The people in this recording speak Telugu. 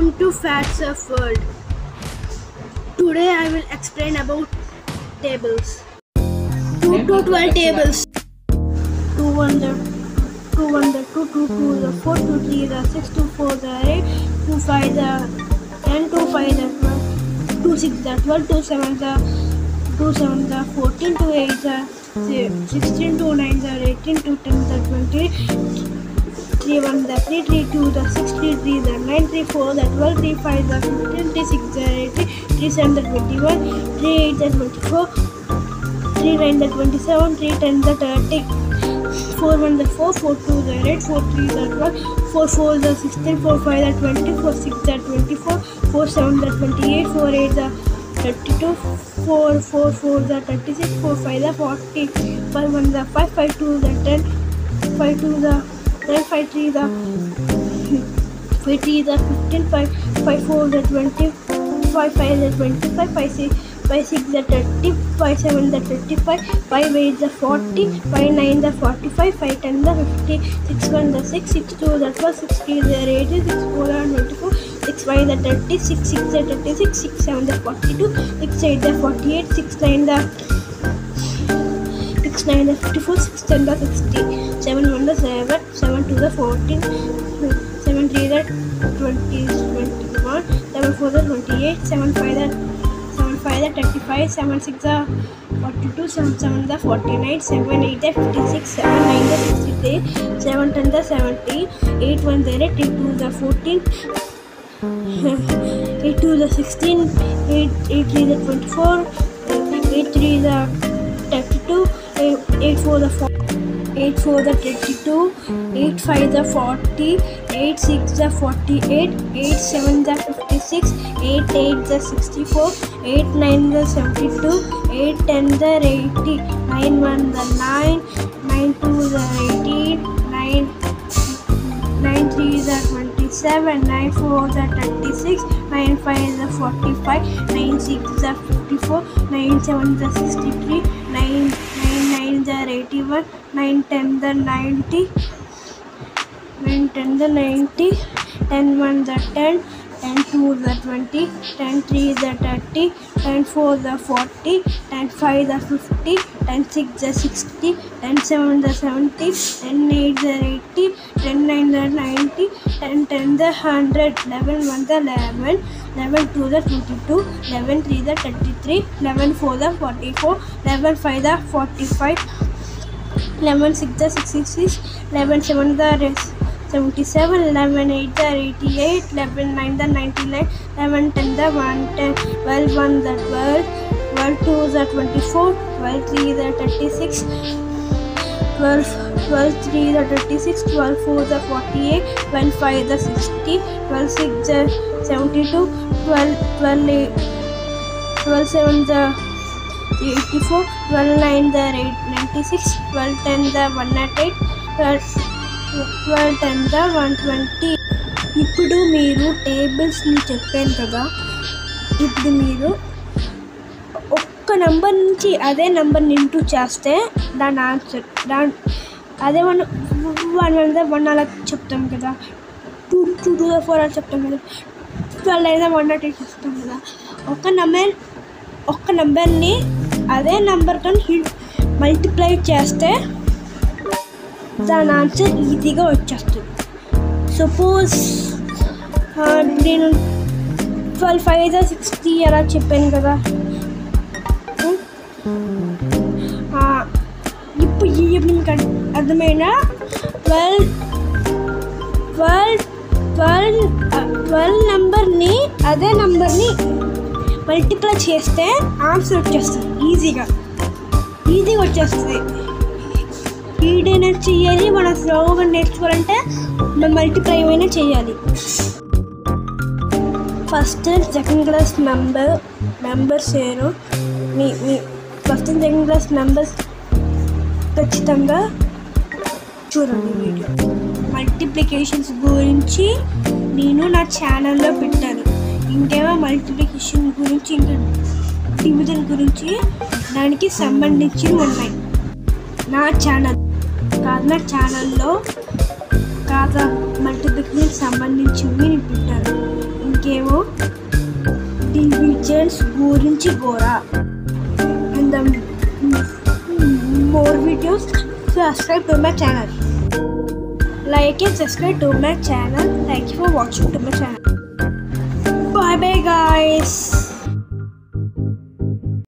Welcome to Facts of World. Today I will explain about tables. 2 to 12 tables. 2 1 the 2 1 the 2 2 2 the 4 2 3 the 6 2 4 the 8 2 5 the 10 2 5 the 12 2 6 the 12 2 7 the 2 7 the 14 2 8 the 16 2 9 the 18 2 10 the 20 3 1 the 3 3 2 the 6 3 3 the 9 3 4 the 12 3 5 the 15 3 6 the 18 3 7 the 21 3 8 the 24 3 9 the 27 3 10 the 30 4 1 the 4 4 2 the 8 4 3 the 12 4 4 the 16 4 5 the 20 4 6 the 24 4 7 the 28 4 8 the 32 4 4 4 the 36 4 5 the 40 5 1 the 5 5 2 the 10 5 2 the 9 5 3 the 5 3 the 15 5 5 4 the 20 5 5 the 25 5 6 5 6 the 30 5 7 the 35 5 8 the 40 5 9 the 45 5 10 the 50 6 1 the 6 6 2 the 12 6 3 the 80 6 4 the 24 6 5 the 30 6 6 the 36 6 7 the 42 6 8 the 48 6 9 the 6 9 the 54 6 10 the 60 7 1 the 7 7 2 the 14 7 3 the 20 21 7 4 the 28 7 5 the 35 7 6 the 42 7 7 the 49 7 8 the 56 7 9 the 63 7 10 the 70 8 1 the 8 2 the 14 8 2 the 16 8 3 the 24 8 3 the 32 8 4 the 4 8 4 the 32 8 5 the 40 8 6 the 48 8 7 the 56 8 8 the 64 8 9 the 72 8 10 the 80 9 1 the 9 9 2 the 18 9 9 3 the 27 9 4 the 36 9 5 the 45 9 6 the 54 9 7 the 63 9 9 the 81 9 10 the 90 9 10 the 90 10 1 the 10 10 2 the 20 10 3 the 30 10 4 the 40 10 5 the 50 10 6 the 60 10 7 the 70 10 8 the 80 10 9 the 90 10 10 the 100 11 1 the 11 11 2 the 22 11 3 the 33 11 4 the 44 11 5 the 45 11 6 the 66 11 7 the 77 11 8 the 88 11 9 the 99 11 10 the 110 12 1 the 12 12 2 the 24 12 3 the 36 12 3 the 36 12 4 the 48 12 5 the 60 12 6 the 72 12 7 the 84 12 9 the 96 12 10 the 108 12 10 the 120 ఇప్పుడు మీరు టేబుల్స్ని చెప్పాను కదా. ఇప్పుడు మీరు ఒక్క నెంబర్ నుంచి అదే నెంబర్ని ఇంటూ చేస్తే దాని ఆన్సర్ అదే మనం 1 అలా చెప్తాం కదా, 2 to the 4 అని చెప్తాం కదా, 12 అయితే 108 చెప్తాం కదా. ఒక్క నెంబర్ని అదే నెంబర్తో మల్టిప్లై చేస్తే దాని ఆన్సర్ ఈజీగా వచ్చేస్తుంది. సపోజ్ నేను 12 5 60 అలా చెప్పాను కదా. ఇప్పుడు మీకు అర్థమైన 12 నెంబర్ని అదే నెంబర్ని మల్టిప్లై చేస్తే ఆన్సర్ వచ్చేస్తుంది, ఈజీగా వచ్చేస్తుంది. ఈడైనా చేయాలి, మనం స్లోగా నేర్చుకోవాలంటే మనం మల్టిప్లై అయినా చేయాలి. ఫస్ట్ సెకండ్ క్లాస్ మెంబర్స్ ఏరు మీ ఫస్ట్ సెకండ్ క్లాస్ మెంబర్స్ ఖచ్చితంగా చూడండి వీడియో. మల్టిప్లికేషన్స్ గురించి నేను నా ఛానల్లో పెట్టాను. ఇంకేమో మల్టిప్లికేషన్ గురించి ఇంకా డివిజన్ గురించి దానికి సంబంధించినవి ఉన్నాయి నా ఛానల్లో. మల్టిప్లికేషన్ సంబంధించినవి నేను పెట్టాను. గురించి Gora. And the more videos, subscribe to my channel. Like and subscribe to my channel. Thank you for watching to my channel. Bye bye guys.